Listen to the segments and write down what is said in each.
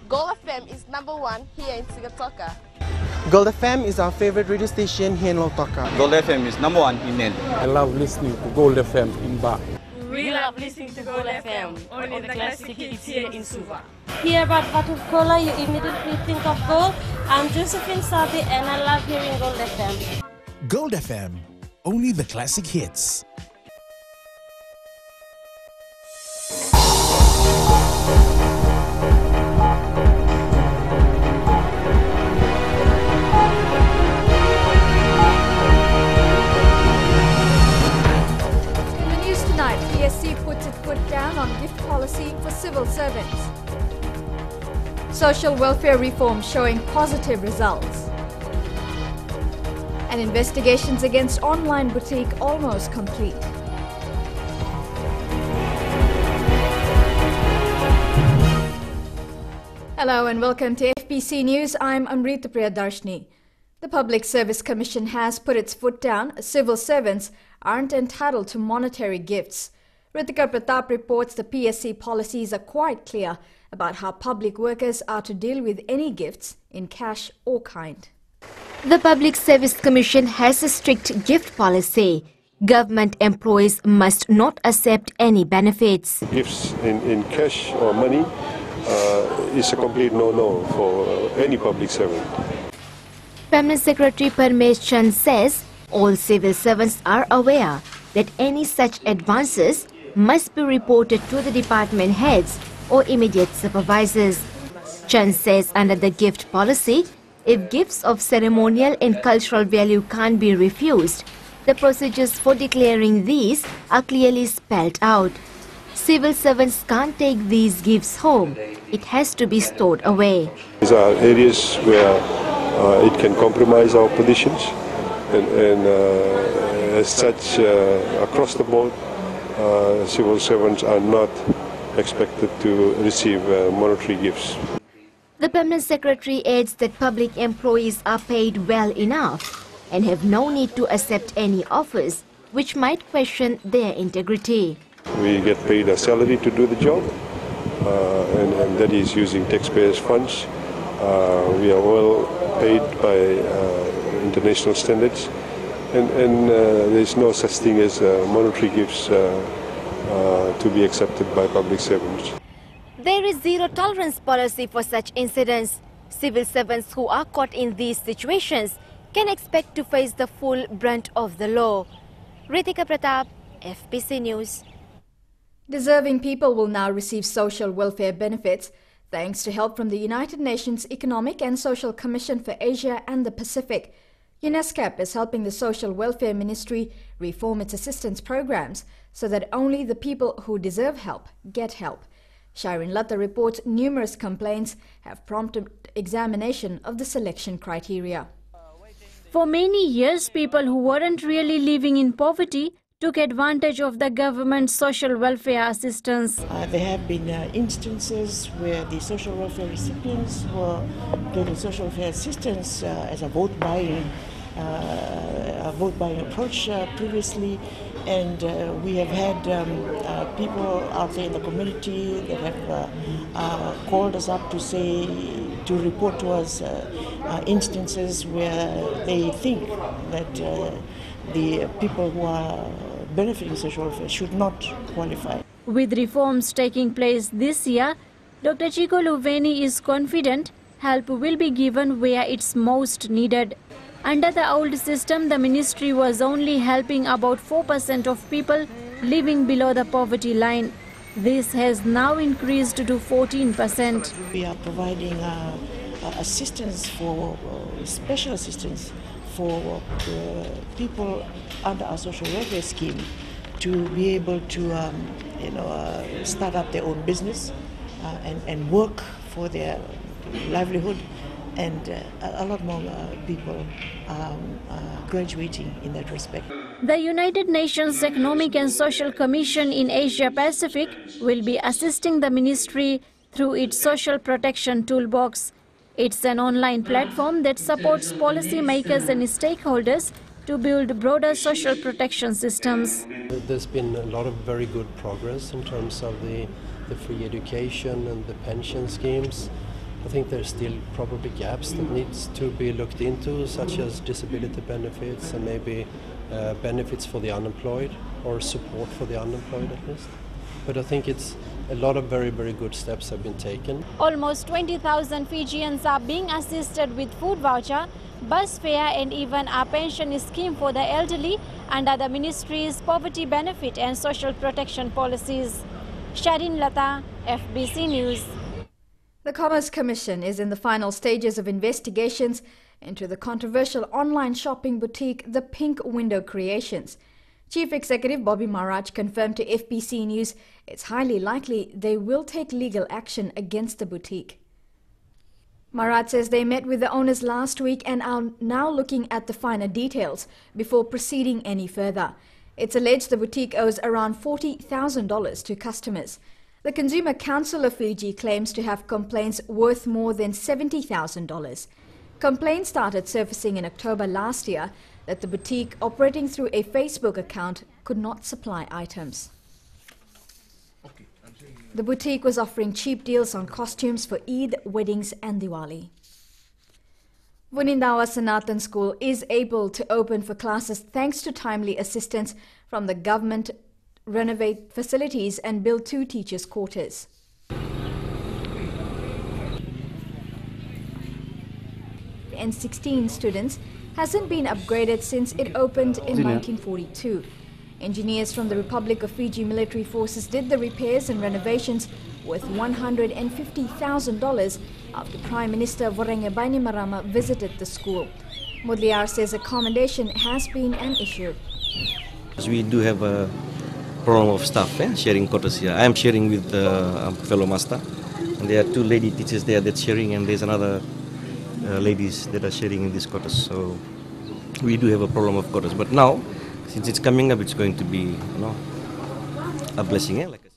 Gold FM is #1 here in Sigatoka. Gold FM is our favorite radio station here in Lautoka. Gold FM is #1 in Nel. I love listening to Gold FM in Ba. We love listening to Gold FM, only the classic hits here in Suva. Hear about bottled cola, you immediately think of gold. I'm Josephine Sabi and I love hearing Gold FM. Gold FM, only the classic hits. PSC puts its foot down on gift policy for civil servants. Social welfare reform showing positive results. And investigations against online boutique almost complete. Hello and welcome to FBC News. I'm Amrita Priyadarshini. The Public Service Commission has put its foot down. Civil servants aren't entitled to monetary gifts. Ritika Pratap reports the PSC policies are quite clear about how public workers are to deal with any gifts in cash or kind. The Public Service Commission has a strict gift policy. Government employees must not accept any benefits. Gifts in cash or money is a complete no-no for any public servant. Permanent Secretary Parmesh Chand says all civil servants are aware that any such advances must be reported to the department heads or immediate supervisors. Chand says under the gift policy, if gifts of ceremonial and cultural value can't be refused, the procedures for declaring these are clearly spelled out. Civil servants can't take these gifts home. It has to be stored away. These are areas where it can compromise our positions and as such across the board civil servants are not expected to receive monetary gifts. The Permanent Secretary adds that public employees are paid well enough and have no need to accept any offers which might question their integrity. We get paid a salary to do the job and that is using taxpayers' funds. We are well paid by international standards. And there is no such thing as monetary gifts to be accepted by public servants. There is zero tolerance policy for such incidents. Civil servants who are caught in these situations can expect to face the full brunt of the law. Ritika Pratap, FBC News. Deserving people will now receive social welfare benefits thanks to help from the United Nations Economic and Social Commission for Asia and the Pacific. UNESCAP is helping the Social Welfare Ministry reform its assistance programs so that only the people who deserve help get help. Shireen Latta reports numerous complaints have prompted examination of the selection criteria. For many years, people who weren't really living in poverty took advantage of the government's social welfare assistance. There have been instances where the social welfare recipients were getting social welfare assistance as a vote buying approach previously, and we have had people out there in the community that have called us up to say, to report to us instances where they think that the people who are benefiting social welfare should not qualify. With reforms taking place this year, Dr. Chico Luveni is confident help will be given where it's most needed. Under the old system, the ministry was only helping about 4% of people living below the poverty line. This has now increased to 14%. We are providing assistance for special assistance for people under our social welfare scheme to be able to start up their own business and work for their livelihood, and a lot more people graduating in that respect. The United Nations Economic and Social Commission in Asia Pacific will be assisting the ministry through its Social Protection Toolbox. It's an online platform that supports policymakers and stakeholders to build broader social protection systems. There's been a lot of very good progress in terms of the free education and the pension schemes. I think there's still probably gaps that needs to be looked into, such as disability benefits and maybe benefits for the unemployed, or support for the unemployed at least. But I think it's a lot of very, very good steps have been taken. Almost 20,000 Fijians are being assisted with food voucher, bus fare and even a pension scheme for the elderly under the ministry's poverty benefit and social protection policies. Sharin Lata, FBC News. The Commerce Commission is in the final stages of investigations into the controversial online shopping boutique, The Pink Window Creations. Chief Executive Bobby Maharaj confirmed to FBC News it's highly likely they will take legal action against the boutique. Maharaj says they met with the owners last week and are now looking at the finer details before proceeding any further. It's alleged the boutique owes around $40,000 to customers. The Consumer Council of Fiji claims to have complaints worth more than $70,000. Complaints started surfacing in October last year that the boutique, operating through a Facebook account, could not supply items. The boutique was offering cheap deals on costumes for Eid, weddings and Diwali. Vunindawa Sanatan School is able to open for classes thanks to timely assistance from the government, renovate facilities and build 2 teachers' quarters. And 16 students hasn't been upgraded since it opened in 1942. Engineers from the Republic of Fiji Military Forces did the repairs and renovations worth $150,000 after Prime Minister Vorenge Bainimarama visited the school. Mudliar says accommodation has been an issue. We do have a problem of staff sharing quarters here. I am sharing with a fellow master. And there are 2 lady teachers there that's sharing, and there's another ladies that are sharing in this quarters. So we do have a problem of quarters. But now, since it's coming up, it's going to be, a blessing. Like I said.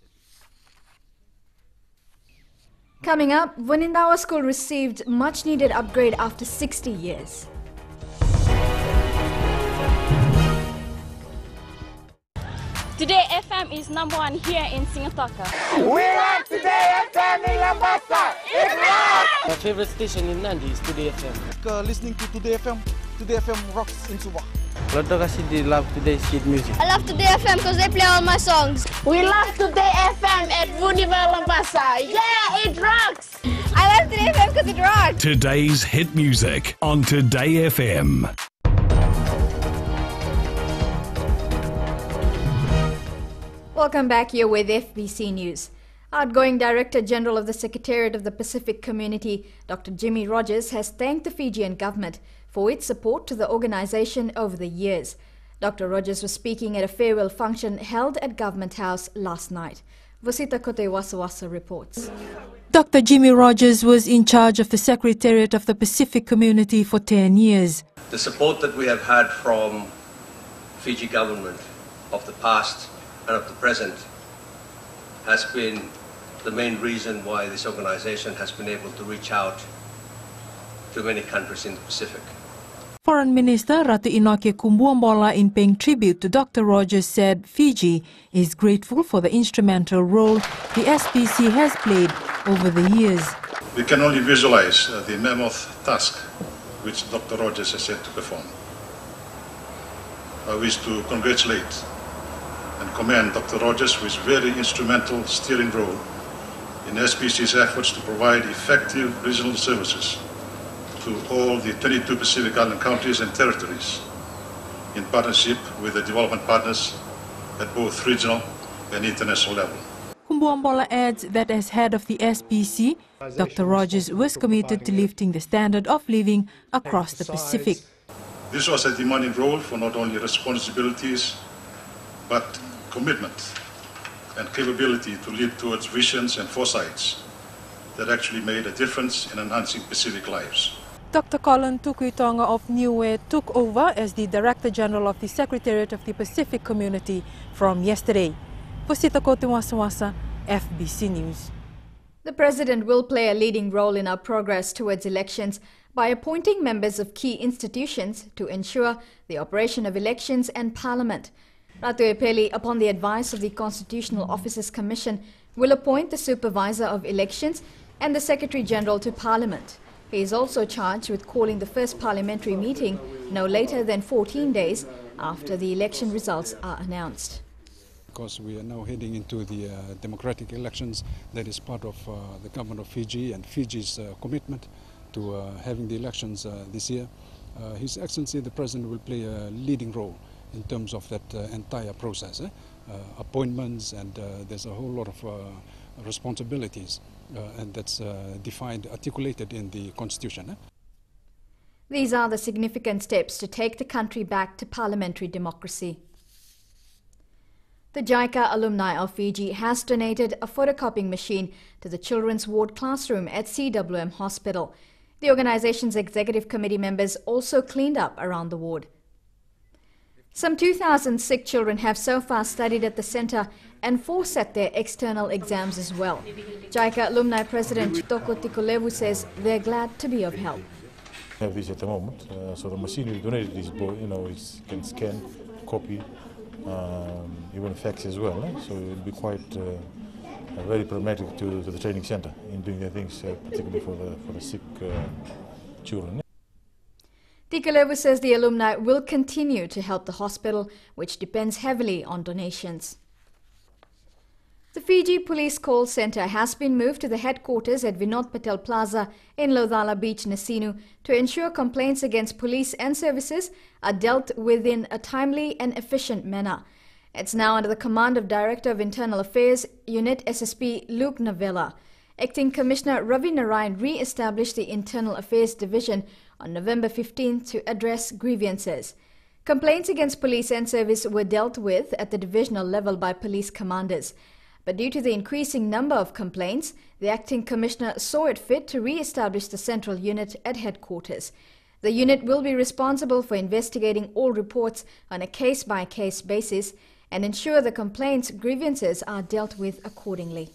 Coming up, Vunindawa School received much-needed upgrade after 60 years. Today FM is #1 here in Singatoka. We love Today FM in Lambasa. It's rock! My favorite station in Nandi is Today FM. Listening to Today FM rocks in Subah. Lotto kasi love Today's kid music. I love Today FM because they play all my songs. We love Today FM at Vuniva Lambasa. Yeah, it rocks! I love Today FM because it rocks. Today's hit music on Today FM. Welcome back here with FBC News. Outgoing Director General of the Secretariat of the Pacific Community, Dr. Jimmy Rogers, has thanked the Fijian government for its support to the organization over the years. Dr. Rogers was speaking at a farewell function held at Government House last night. Vosita Kote Wasawasa reports. Dr. Jimmy Rogers was in charge of the Secretariat of the Pacific Community for 10 years. The support that we have had from Fiji government of the past and of the present has been the main reason why this organization has been able to reach out to many countries in the Pacific. Foreign Minister Ratu Inoke Kumbuombola, in paying tribute to Dr. Rogers, said Fiji is grateful for the instrumental role the SPC has played over the years. We can only visualize the mammoth task which Dr. Rogers has had to perform. I wish to congratulate and commend Dr. Rogers for his very instrumental steering role in SPC's efforts to provide effective regional services to all the 22 Pacific Island countries and territories in partnership with the development partners at both regional and international level. Kumbuombola adds that as head of the SPC, Dr. Rogers was committed to lifting the standard of living across the Pacific. This was a demanding role for not only responsibilities, but commitment and capability to lead towards visions and foresights that actually made a difference in enhancing Pacific lives. Dr. Colin Tukuitonga of Niue took over as the Director General of the Secretariat of the Pacific Community from yesterday. Posita Kotiwasawasa, FBC News. The President will play a leading role in our progress towards elections by appointing members of key institutions to ensure the operation of elections and Parliament. Ratu Epeli, upon the advice of the Constitutional Officers Commission, will appoint the Supervisor of Elections and the Secretary-General to Parliament. He is also charged with calling the first parliamentary meeting no later than 14 days after the election results are announced. Because we are now heading into the democratic elections, that is part of the government of Fiji and Fiji's commitment to having the elections this year. His Excellency the President will play a leading role in terms of that entire process. Appointments, and there's a whole lot of responsibilities and that's defined, articulated in the Constitution. These are the significant steps to take the country back to parliamentary democracy. The JICA alumni of Fiji has donated a photocopying machine to the children's ward classroom at CWM Hospital. The organization's executive committee members also cleaned up around the ward. Some 2,000 sick children have so far studied at the centre and 4 set their external exams as well. JICA alumni president Toko Tikulevu says they're glad to be of help. We have this at the moment, so the machine we donated is, it can scan, copy, even fax as well. So it will be quite very pragmatic to the training centre in doing their things, particularly for the sick children. Tikulevu says the alumni will continue to help the hospital, which depends heavily on donations. The Fiji Police Call Centre has been moved to the headquarters at Vinod Patel Plaza in Lodhala Beach, Nasinu, to ensure complaints against police and services are dealt with in a timely and efficient manner. It's now under the command of Director of Internal Affairs, Unit SSP Luke Navella. Acting Commissioner Ravi Narayan re-established the Internal Affairs Division on November 15 to address grievances. Complaints against police and service were dealt with at the divisional level by police commanders. But due to the increasing number of complaints, the Acting Commissioner saw it fit to re-establish the central unit at headquarters. The unit will be responsible for investigating all reports on a case-by-case basis and ensure the complaints' grievances are dealt with accordingly.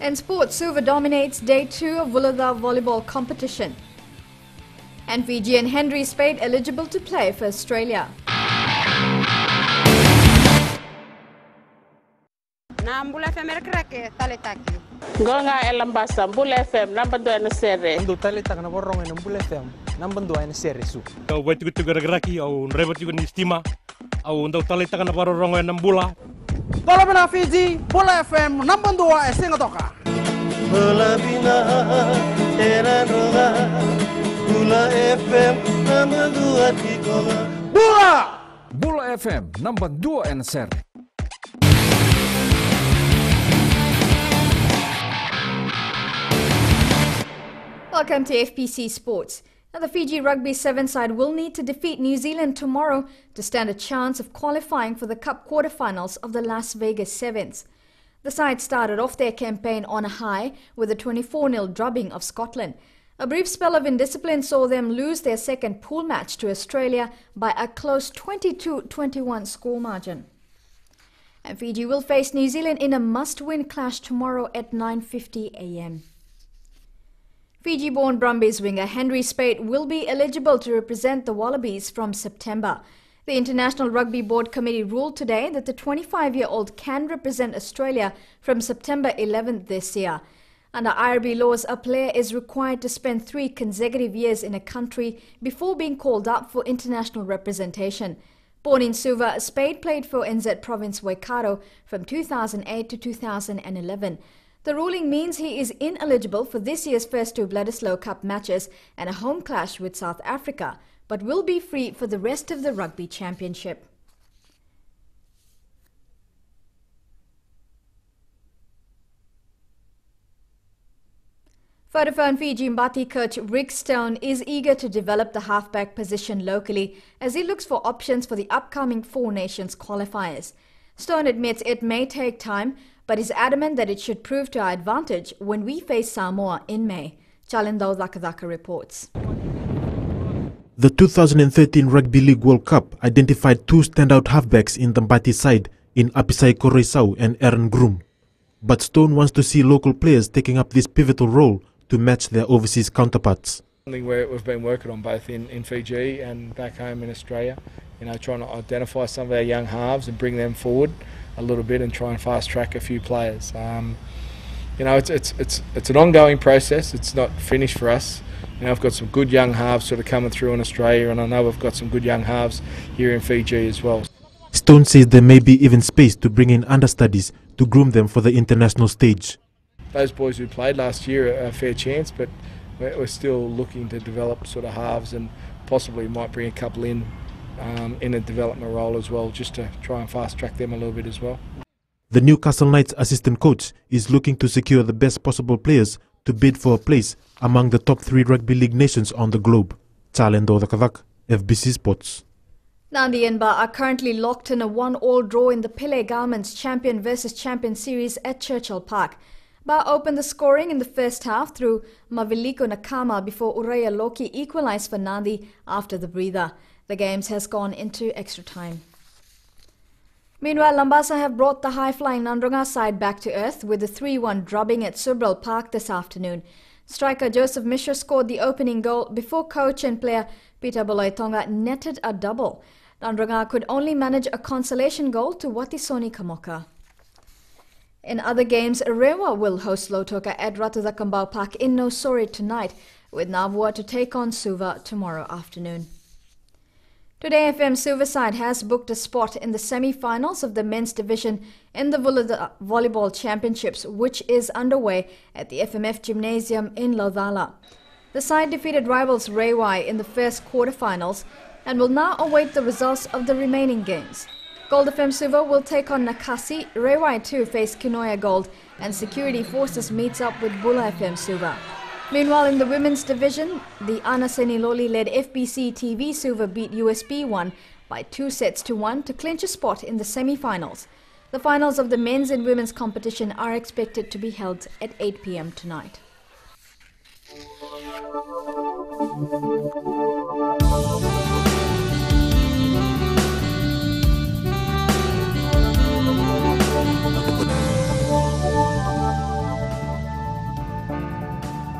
In sports, Suva dominates Day 2 of Woolatha volleyball competition. And Fijian Henry Spade eligible to play for Australia. Gonga elambasa Mbula FM number 2 na series. Ndo tali tak na borong ng Mbula FM number 2 na series su. Kau buat juga gerak-geraki au rebot juga nistima au ndo tali tak na borong ng Mbula. Bola bina Fiji, Mbula FM number 2 singatoka. Bola bina era roga. Mbula FM number 2 tikonga. Mbula FM number 2 na series. Welcome to FBC Sports. Now, the Fiji Rugby 7 side will need to defeat New Zealand tomorrow to stand a chance of qualifying for the Cup quarterfinals of the Las Vegas Sevens. The side started off their campaign on a high with a 24-0 drubbing of Scotland. A brief spell of indiscipline saw them lose their second pool match to Australia by a close 22-21 score margin. And Fiji will face New Zealand in a must-win clash tomorrow at 9:50 a.m. Fiji-born Brumbies winger Henry Spade will be eligible to represent the Wallabies from September. The International Rugby Board Committee ruled today that the 25-year-old can represent Australia from September 11th this year. Under IRB laws, a player is required to spend 3 consecutive years in a country before being called up for international representation. Born in Suva, Spade played for NZ Province Waikato from 2008 to 2011. The ruling means he is ineligible for this year's first 2 Bledisloe Cup matches and a home clash with South Africa, but will be free for the rest of the Rugby Championship. Vodafone Fiji Mbati coach Rick Stone is eager to develop the halfback position locally as he looks for options for the upcoming 4 Nations qualifiers. Stone admits it may take time, but is adamant that it should prove to our advantage when we face Samoa in May. Chalindao Zakadaka reports. The 2013 Rugby League World Cup identified 2 standout halfbacks in the Mbati side in Apisai Koreisau and Aaron Groom. But Stone wants to see local players taking up this pivotal role to match their overseas counterparts. Something we've been working on both in Fiji and back home in Australia. Trying to identify some of our young halves and bring them forward a little bit and try and fast track a few players. you know, it's an ongoing process. It's not finished for us. You know, I've got some good young halves sort of coming through in Australia, and I know we've got some good young halves here in Fiji as well. Stone says there may be even space to bring in understudies to groom them for the international stage. Those boys who played last year are a fair chance, but we're still looking to develop sort of halves, and possibly might bring a couple in a development role as well, just to try and fast track them a little bit as well. The Newcastle Knights assistant coach is looking to secure the best possible players to bid for a place among the top 3 rugby league nations on the globe. Chalendo the Kavak, FBC Sports. Nandi and Ba are currently locked in a 1-all draw in the Pele Garments Champion versus Champion series at Churchill Park. Ba opened the scoring in the first half through Maviliko Nakama before Uraya Loki equalised for Nandi after the breather. The games has gone into extra time. Meanwhile, Lambasa have brought the high-flying Nandronga side back to earth with a 3-1 drubbing at Subral Park this afternoon. Striker Joseph Mishra scored the opening goal before coach and player Peter Bolaitonga netted a double. Nandronga could only manage a consolation goal to Watisoni Kamoka. In other games, Rewa will host Lautoka at Ratudakambau Park in Nosori tonight, with Navua to take on Suva tomorrow afternoon. Today, FM Suva side has booked a spot in the semi-finals of the men's division in the Volleyball Championships, which is underway at the FMF Gymnasium in Lodhala. The side defeated rivals Rewai in the first quarter-finals and will now await the results of the remaining games. Gold FM Suva will take on Nakasi, Rewai 2 face Kinoya Gold, and Security Forces meets up with Bula FM Suva. Meanwhile, in the women's division, the Anaseni Loli-led FBCTV Suva beat USB 1 by 2-1 to clinch a spot in the semi-finals. The finals of the men's and women's competition are expected to be held at 8 p.m. tonight.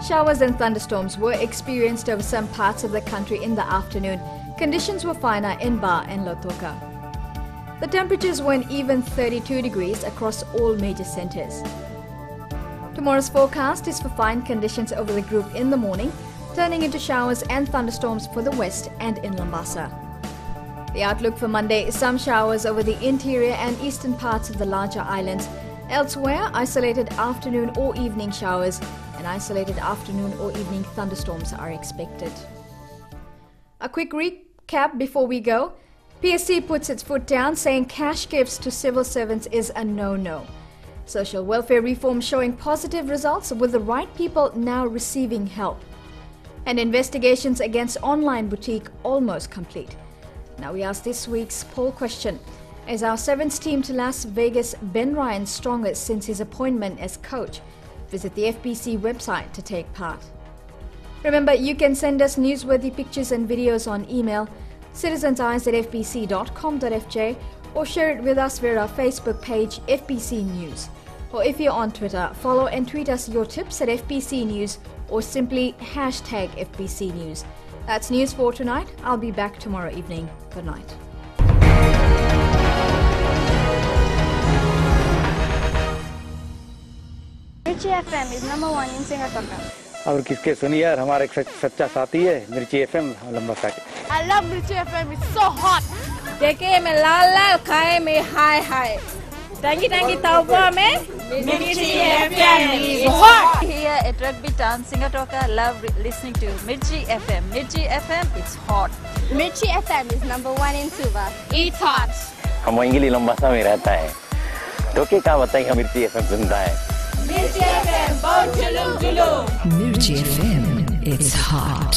Showers and thunderstorms were experienced over some parts of the country in the afternoon. Conditions were finer in Ba and Lautoka. The temperatures were an even 32 degrees across all major centres. Tomorrow's forecast is for fine conditions over the group in the morning, turning into showers and thunderstorms for the west and in Lambasa. The outlook for Monday is some showers over the interior and eastern parts of the larger islands. Elsewhere, isolated afternoon or evening showers and isolated afternoon or evening thunderstorms are expected. A quick recap before we go. PSC puts its foot down, saying cash gifts to civil servants is a no-no. Social welfare reform showing positive results with the right people now receiving help. And investigations against online boutique almost complete. Now we ask this week's poll question. Is our Sevens team to Las Vegas Ben Ryan strongest since his appointment as coach? Visit the FBC website to take part. Remember, you can send us newsworthy pictures and videos on email, citizenseyes@fbc.com.fj, or share it with us via our Facebook page, FBC News. Or if you're on Twitter, follow and tweet us your tips at FBC News or simply hashtag FBC News. That's news for tonight. I'll be back tomorrow evening. Good night. Mirchi FM is #1 in Singapore. और किसके सुनिए यार, हमारा एक सच्चा साथी है मिर्ची एफएम लंबासा के. I love Mirchi FM. It's so hot. देखे में लाल खाए में हाय tangi tauwa में Mirchi FM is hot. Here at Rugby Town, Singapore, love listening to Mirchi FM. Mirchi FM, it's hot. Mirchi FM is #1 in Suva. It's hot. हम English लंबासा में रहता है. तो क्या बताइए, मिर्ची एफएम सुनता है. Mirchi FM, बहुत जुलूम. Mirchi FM, it's hot.